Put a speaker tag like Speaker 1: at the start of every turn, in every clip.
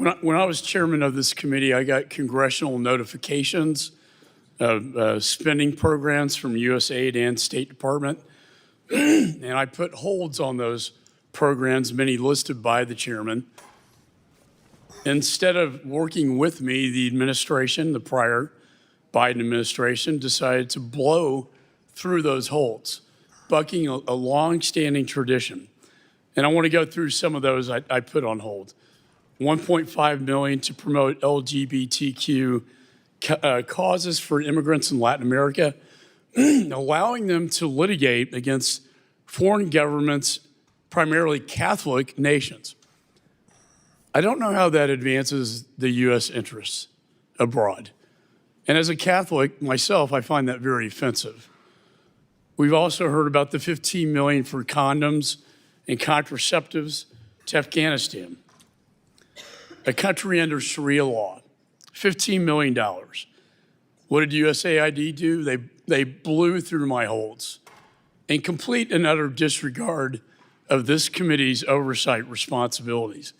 Speaker 1: When I was chairman of this committee, I got congressional notifications of spending programs from USAID and State Department, and I put holds on those programs, many listed by the chairman. Instead of working with me, the administration, the prior Biden administration, decided to blow through those holds, bucking a long-standing tradition. And I want to go through some of those I put on hold. $1.5 million to promote LGBTQ causes for immigrants in Latin America, allowing them to litigate against foreign governments, primarily Catholic nations. I don't know how that advances the U.S. interests abroad. And as a Catholic myself, I find that very offensive. We've also heard about the $15 million for condoms and contraceptives to Afghanistan, a country under Sharia law, $15 million. What did USAID do? They blew through my holds in complete and utter disregard of this committee's oversight responsibilities.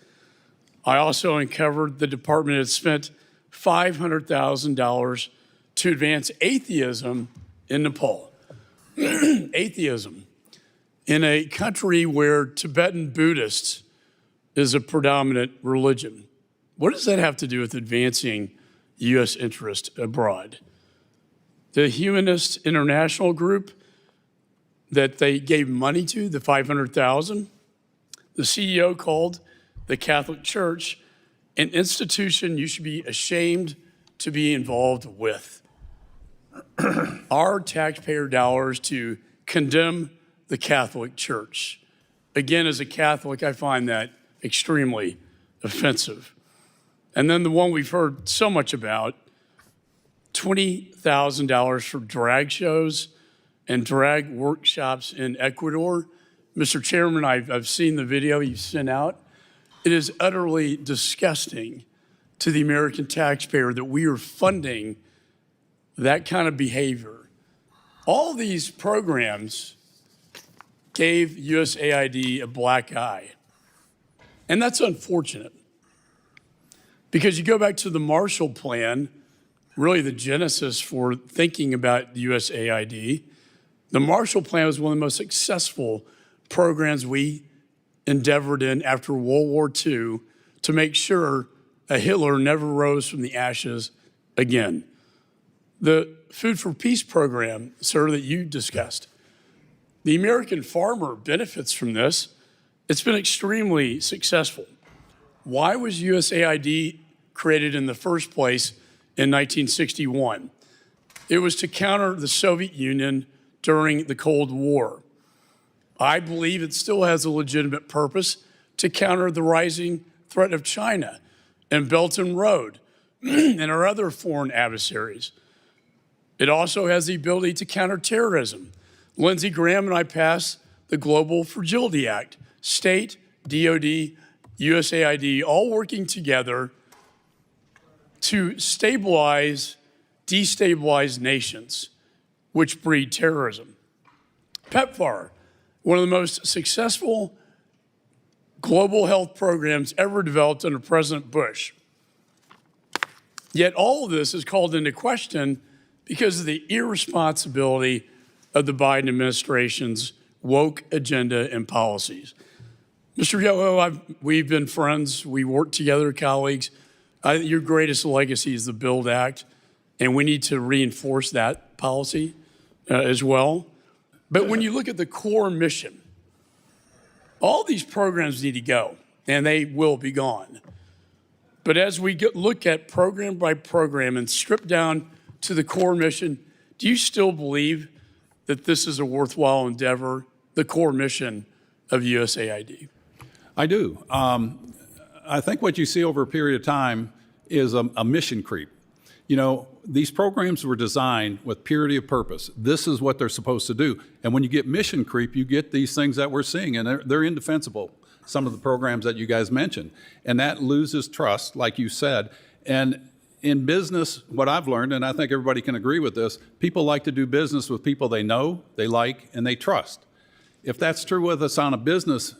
Speaker 1: I also uncovered the department had spent $500,000 to advance atheism in Nepal. Atheism in a country where Tibetan Buddhists is a predominant religion. What does that have to do with advancing U.S. interest abroad? The Humanist International Group that they gave money to, the $500,000, the CEO called the Catholic Church an institution you should be ashamed to be involved with. Our taxpayer dollars to condemn the Catholic Church. Again, as a Catholic, I find that extremely offensive. And then the one we've heard so much about, $20,000 for drag shows and drag workshops in Ecuador. Mr. Chairman, I've seen the video you sent out. It is utterly disgusting to the American taxpayer that we are funding that kind of behavior. All these programs gave USAID a black eye. And that's unfortunate. Because you go back to the Marshall Plan, really the genesis for thinking about USAID. The Marshall Plan was one of the most successful programs we endeavored in after World War II to make sure a Hitler never rose from the ashes again. The Food for Peace program, sir, that you discussed, the American farmer benefits from this. It's been extremely successful. Why was USAID created in the first place in 1961? It was to counter the Soviet Union during the Cold War. I believe it still has a legitimate purpose to counter the rising threat of China and Belt and Road and our other foreign adversaries. It also has the ability to counter terrorism. Lindsey Graham and I passed the Global Fragility Act, state, DOD, USAID, all working together to stabilize, destabilize nations, which breed terrorism. PEPFAR, one of the most successful global health programs ever developed under President Bush. Yet all of this is called into question because of the irresponsibility of the Biden administration's woke agenda and policies. Mr. Yoho, we've been friends. We work together, colleagues. Your greatest legacy is the BUILD Act, and we need to reinforce that policy as well. But when you look at the core mission, all these programs need to go, and they will be gone. But as we look at program by program and strip down to the core mission, do you still believe that this is a worthwhile endeavor, the core mission of USAID?
Speaker 2: I do. I think what you see over a period of time is a mission creep. You know, these programs were designed with purity of purpose. This is what they're supposed to do. And when you get mission creep, you get these things that we're seeing, and they're indefensible, some of the programs that you guys mentioned. And that loses trust, like you said. And in business, what I've learned, and I think everybody can agree with this, people like to do business with people they know, they like, and they trust. If that's true with us on a business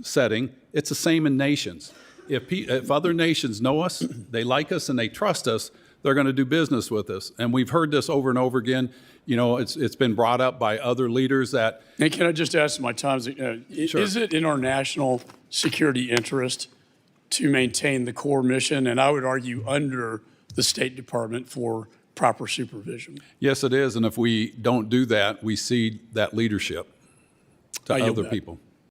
Speaker 2: setting, it's the same in nations. If other nations know us, they like us, and they trust us, they're going to do business with us. And we've heard this over and over again. You know, it's been brought up by other leaders that.
Speaker 1: And can I just ask my times, is it in our national security interest to maintain the core mission, and I would argue under the State Department for proper supervision?
Speaker 2: Yes, it is. And if we don't do that, we cede that leadership to other people.